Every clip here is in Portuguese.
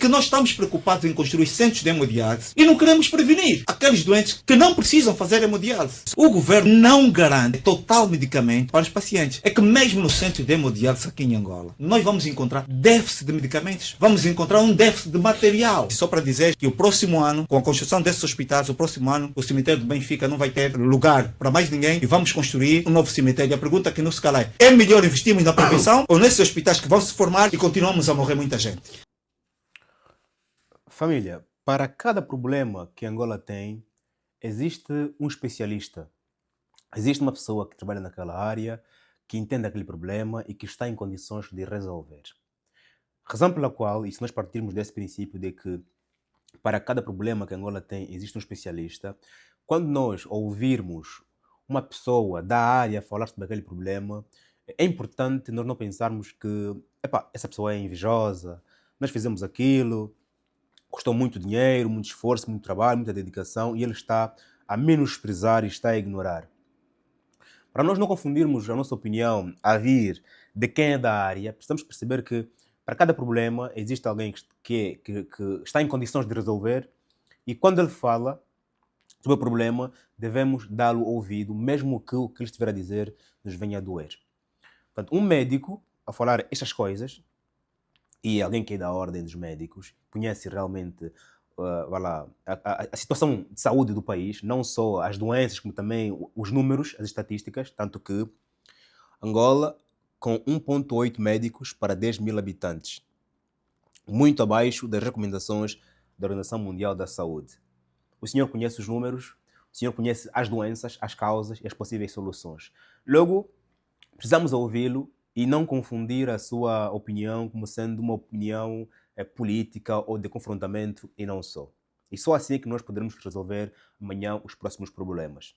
que nós estamos preocupados em construir centros de hemodiálise e não queremos prevenir aqueles doentes que não precisam fazer hemodiálise. O governo não garante total medicamento para os pacientes. É que mesmo no centro de hemodiálise aqui em Angola, nós vamos encontrar déficit de medicamentos, vamos encontrar um déficit de material. E só para dizer que o próximo ano, com a construção desses hospitais, o próximo ano, o cemitério de Benfica não vai ter lugar para mais ninguém e vamos construir um novo cemitério. A pergunta que não se cala é melhor investirmos na prevenção ou nesses hospitais que vão se formar e continuamos a morrer muita gente? Família, para cada problema que Angola tem, existe um especialista. Existe uma pessoa que trabalha naquela área, que entende aquele problema e que está em condições de resolver. Razão pela qual, e se nós partirmos desse princípio de que para cada problema que Angola tem existe um especialista, quando nós ouvirmos uma pessoa da área falar sobre aquele problema, é importante nós não pensarmos que essa pessoa é invejosa, nós fizemos aquilo, custou muito dinheiro, muito esforço, muito trabalho, muita dedicação e ele está a menosprezar e está a ignorar. Para nós não confundirmos a nossa opinião a vir de quem é da área, precisamos perceber que para cada problema existe alguém que está em condições de resolver e quando ele fala sobre o problema, devemos dar-lhe ouvido, mesmo que o que ele estiver a dizer nos venha a doer. Portanto, um médico, a falar estas coisas, e alguém que é da ordem dos médicos, conhece realmente a situação de saúde do país, não só as doenças, como também os números, as estatísticas, tanto que Angola, com 1,8 médicos para 10 mil habitantes, muito abaixo das recomendações da Organização Mundial da Saúde. O senhor conhece os números, o senhor conhece as doenças, as causas e as possíveis soluções. Logo, precisamos ouvi-lo e não confundir a sua opinião como sendo uma opinião política ou de confrontamento e não só. E só assim é que nós poderemos resolver amanhã os próximos problemas.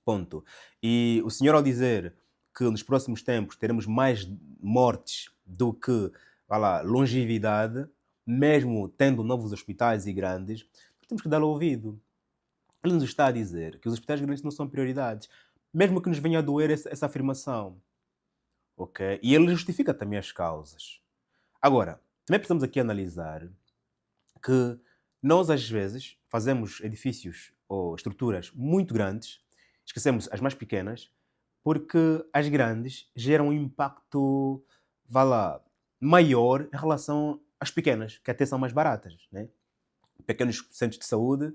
Ponto. E o senhor ao dizer que nos próximos tempos teremos mais mortes do que longevidade, mesmo tendo novos hospitais e grandes, temos que dar ouvido. Ele nos está a dizer que os hospitais grandes não são prioridades, mesmo que nos venha a doer essa afirmação. Okay? E ele justifica também as causas. Agora, também precisamos aqui analisar que nós, às vezes, fazemos edifícios ou estruturas muito grandes, esquecemos as mais pequenas, porque as grandes geram um impacto, maior em relação às pequenas, que até são mais baratas, né? Pequenos centros de saúde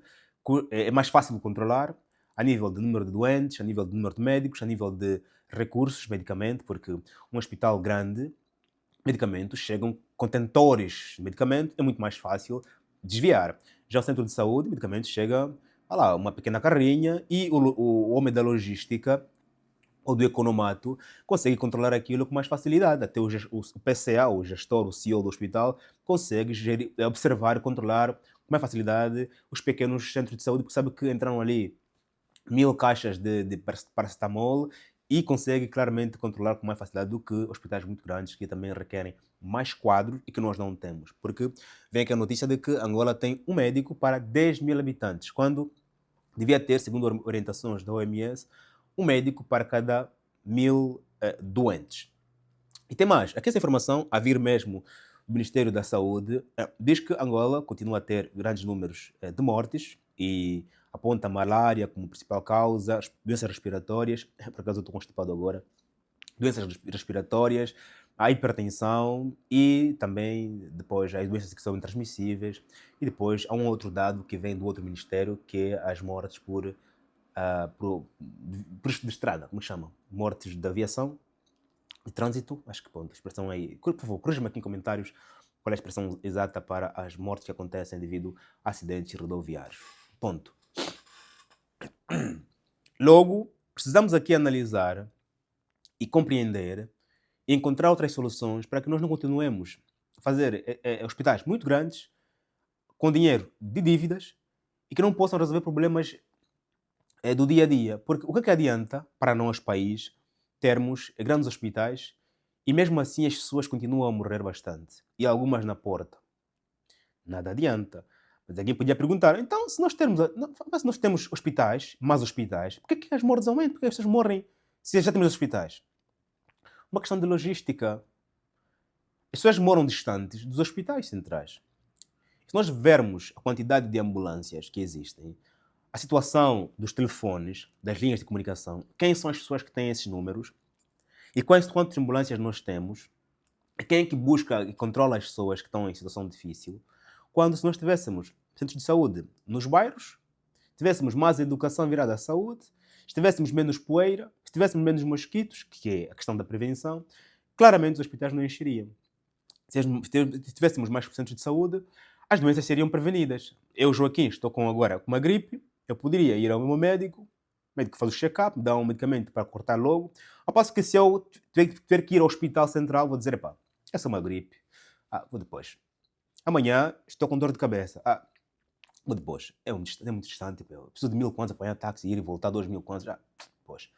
é mais fácil de controlar a nível de número de doentes, a nível de número de médicos, a nível de recursos, medicamento, porque um hospital grande, medicamentos chegam contentores de medicamento, é muito mais fácil desviar. Já o centro de saúde, medicamentos chega uma pequena carrinha e o homem da logística ou do economato consegue controlar aquilo com mais facilidade. Até o PCA, o gestor, o CEO do hospital, consegue observar e controlar com mais facilidade os pequenos centros de saúde, porque sabe que entraram ali 1000 caixas de paracetamol e consegue claramente controlar com mais facilidade do que hospitais muito grandes que também requerem mais quadros e que nós não temos. Porque vem aqui a notícia de que Angola tem um médico para 10 mil habitantes, quando devia ter, segundo orientações da OMS, um médico para cada 1000 doentes. E tem mais, aqui essa informação, a vir mesmo do Ministério da Saúde, diz que Angola continua a ter grandes números de mortes e aponta a malária como principal causa, as doenças respiratórias, por acaso eu estou constipado agora, doenças respiratórias, a hipertensão e também depois as doenças que são intransmissíveis e depois há um outro dado que vem do outro ministério que é as mortes por de estrada, como chamam? Mortes de aviação, de trânsito, acho que ponto, a expressão aí, por favor, corrija-me aqui em comentários qual é a expressão exata para as mortes que acontecem devido a acidentes rodoviários. Ponto. Logo, precisamos aqui analisar e compreender e encontrar outras soluções para que nós não continuemos a fazer hospitais muito grandes, com dinheiro de dívidas e que não possam resolver problemas do dia a dia. Porque o que é que adianta para nós, país, termos grandes hospitais e mesmo assim as pessoas continuam a morrer bastante e algumas na porta? Nada adianta. Mas alguém podia perguntar, então se nós temos hospitais, mais hospitais, por que as mortes aumentam? Por que as pessoas morrem se já temos hospitais? Uma questão de logística. As pessoas moram distantes dos hospitais centrais. Se nós vermos a quantidade de ambulâncias que existem, a situação dos telefones, das linhas de comunicação, quem são as pessoas que têm esses números e quantas ambulâncias nós temos, quem é que busca e controla as pessoas que estão em situação difícil, quando se nós tivéssemos centros de saúde nos bairros, tivéssemos mais educação virada à saúde, se tivéssemos menos poeira, se tivéssemos menos mosquitos, que é a questão da prevenção, claramente os hospitais não encheriam. Se tivéssemos mais centros de saúde, as doenças seriam prevenidas. Eu, Joaquim, estou agora com uma gripe, eu poderia ir ao meu médico, o médico faz o check-up, me dá um medicamento para cortar logo, ao passo que se eu tiver que ir ao hospital central, vou dizer, epá, essa é uma gripe, vou depois. Amanhã estou com dor de cabeça, vou depois. É muito distante, eu preciso de 1000 kwanza para apanhar táxi, ir e voltar 2000 kwanza, depois.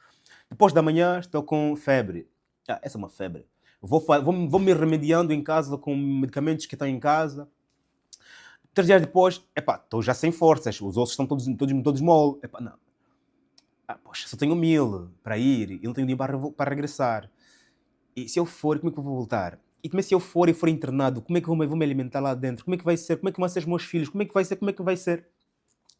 Depois da manhã estou com febre, essa é uma febre. Vou me remediando em casa com medicamentos que estão em casa. 3 dias depois, estou já sem forças, os ossos estão todos mole. Não. Poxa, só tenho 1000 para ir e não tenho dinheiro para regressar. E se eu for, como é que eu vou voltar? E também se eu for e for internado, como é que eu vou me alimentar lá dentro? Como é que vai ser? Como é que vão ser os meus filhos? Como é que vai ser?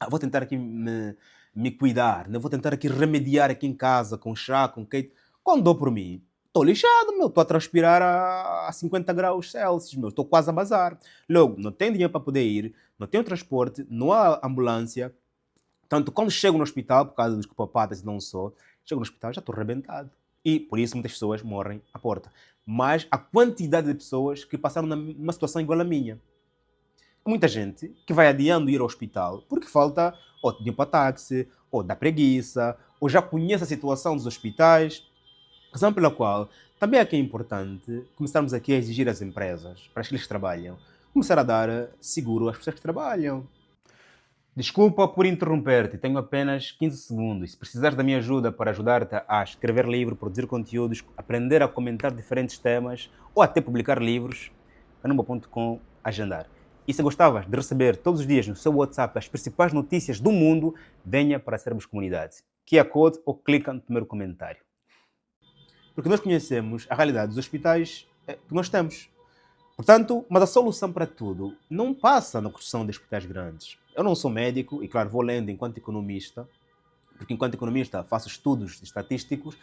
Vou tentar aqui me cuidar, né? Vou tentar aqui remediar aqui em casa, com chá, com queijo. Quando dou por mim, estou lixado, estou a transpirar a 50 graus Celsius, estou quase a bazar. Logo, não tenho dinheiro para poder ir, não tenho transporte, não há ambulância. Tanto quando chego no hospital, por causa dos copopatas e não só, chego no hospital já estou arrebentado. E por isso muitas pessoas morrem à porta. Mas a quantidade de pessoas que passaram numa situação igual à minha. Muita gente que vai adiando ir ao hospital porque falta ou dinheiro para táxi, ou da preguiça, ou já conhece a situação dos hospitais. Razão pela qual também aqui é importante começarmos aqui a exigir às empresas, para aqueles que trabalham, começar a dar seguro às pessoas que trabalham. Desculpa por interromper-te, tenho apenas 15 segundos. Se precisares da minha ajuda para ajudar-te a escrever livro, produzir conteúdos, aprender a comentar diferentes temas ou até publicar livros, canumba.com, agendar. E se gostavas de receber todos os dias no seu WhatsApp as principais notícias do mundo, venha para sermos comunidade. QR Code ou clica no primeiro comentário. Porque nós conhecemos a realidade dos hospitais que nós temos. Portanto, mas a solução para tudo não passa na construção de hospitais grandes. Eu não sou médico e, claro, vou lendo enquanto economista, porque enquanto economista faço estudos estatísticos,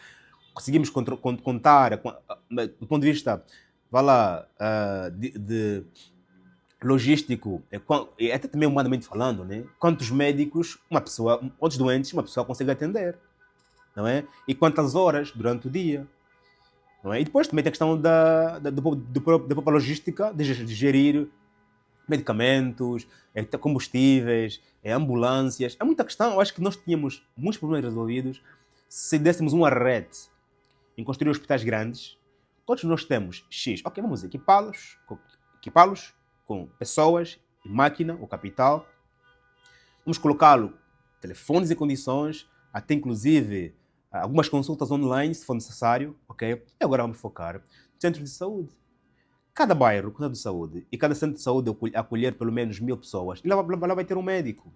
conseguimos contar, do ponto de vista, de logístico, e até também humanamente falando, né? Quantos médicos, quantos doentes uma pessoa consegue atender, não é? E quantas horas durante o dia. Não é? E depois também tem a questão da própria logística de gerir medicamentos, combustíveis, ambulâncias. É muita questão. Eu acho que nós tínhamos muitos problemas resolvidos se dessemos um arrete em construir hospitais grandes. Todos nós temos X. Ok, vamos equipá-los com pessoas e máquina, o capital. Vamos colocá-lo telefones em condições, até inclusive algumas consultas online, se for necessário, ok? E agora vamos focar no centro de saúde. Cada bairro com centro de saúde e cada centro de saúde acolher pelo menos 1000 pessoas, e lá vai ter um médico.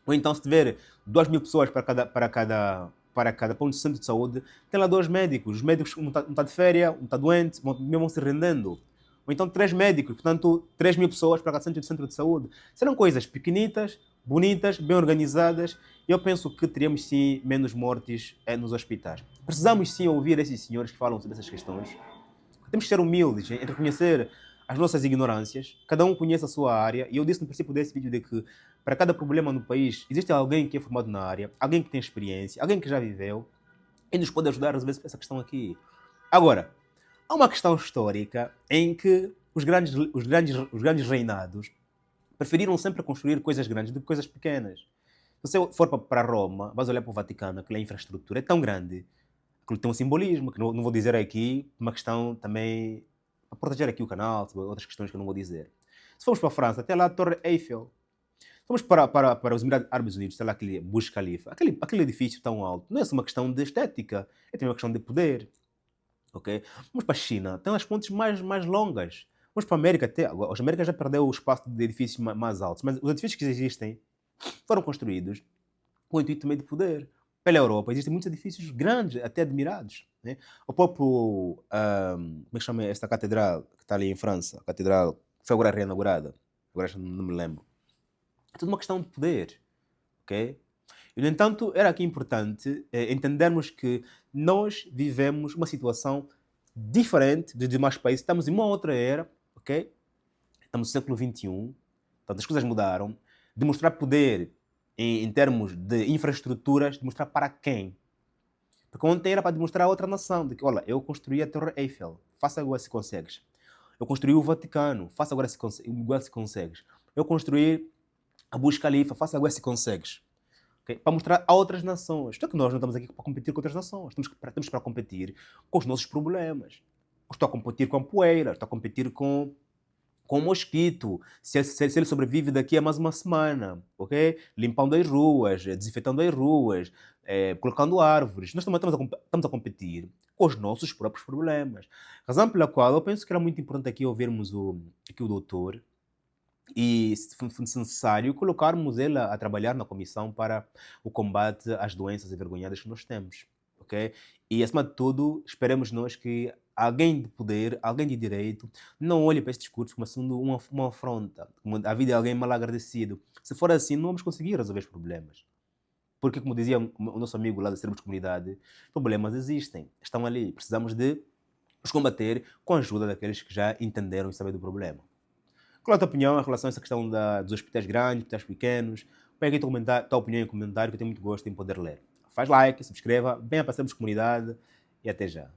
Ou então, se tiver 2000 pessoas para cada ponto de centro de saúde, tem lá 2 médicos. Os médicos, um está de férias, um está doente, vão se rendendo. Ou então 3 médicos, portanto, 3000 pessoas para cada centro de saúde. Serão coisas pequenitas, bonitas, bem organizadas, e eu penso que teríamos sim menos mortes nos hospitais. Precisamos sim ouvir esses senhores que falam sobre essas questões. Temos que ser humildes em reconhecer as nossas ignorâncias. Cada um conhece a sua área, e eu disse no princípio desse vídeo de que para cada problema no país existe alguém que é formado na área, alguém que tem experiência, alguém que já viveu e nos pode ajudar a resolver essa questão aqui. Agora, há uma questão histórica em que os grandes reinados preferiram sempre construir coisas grandes do que coisas pequenas. Se você for para Roma, vais olhar para o Vaticano, aquela infraestrutura é tão grande, aquilo tem um simbolismo, que não vou dizer aqui, uma questão também para proteger aqui o canal, outras questões que eu não vou dizer. Se formos para a França, até lá a Torre Eiffel. Se formos para os Emirados Árabes Unidos, até lá aquele Burj Khalifa, aquele edifício tão alto, não é só uma questão de estética, é também uma questão de poder. Okay? Vamos para a China, tem as pontes mais longas. Vamos para a América, até a América já perdeu o espaço de edifícios mais altos, mas os edifícios que existem foram construídos com o intuito também de poder. Pela Europa existem muitos edifícios grandes, até admirados. Né? O próprio, como é que chama esta catedral que está ali em França? A catedral que foi agora reinaugurada. agora já não me lembro. É tudo uma questão de poder, ok? E, no entanto, era aqui importante entendermos que nós vivemos uma situação diferente dos demais países. Estamos em uma outra era, ok? Estamos no século XXI, portanto as coisas mudaram. Demonstrar poder em termos de infraestruturas, demonstrar para quem? Porque ontem era para demonstrar a outra nação, de que, olha, eu construí a Torre Eiffel, faça agora se consegues. Eu construí o Vaticano, faça agora igual se consegues. Eu construí a Burj Khalifa, faça agora se consegues. Okay? Para mostrar a outras nações. Só que nós não estamos aqui para competir com outras nações. Estamos para competir com os nossos problemas. Eu estou a competir com a poeira, estou a competir com o mosquito, se ele sobrevive daqui a mais uma semana, ok? Limpando as ruas, desinfetando as ruas, colocando árvores. Nós também estamos a competir com os nossos próprios problemas. Razão pela qual eu penso que era muito importante aqui ouvirmos aqui o doutor e, se fosse necessário, colocarmos ele a trabalhar na comissão para o combate às doenças envergonhadas que nós temos, ok? E, acima de tudo, esperemos nós que alguém de poder, alguém de direito, não olhe para este discurso como sendo uma afronta, como a vida de alguém mal agradecido. Se for assim, não vamos conseguir resolver os problemas. Porque, como dizia o nosso amigo lá da Sermos de Comunidade, problemas existem, estão ali. Precisamos de os combater com a ajuda daqueles que já entenderam e sabem do problema. Qual é a tua opinião em relação a essa questão dos hospitais grandes, hospitais pequenos? Põe aqui a tua opinião em comentário, que eu tenho muito gosto em poder ler. Faz like, subscreva, venha para Sermos de Comunidade e até já.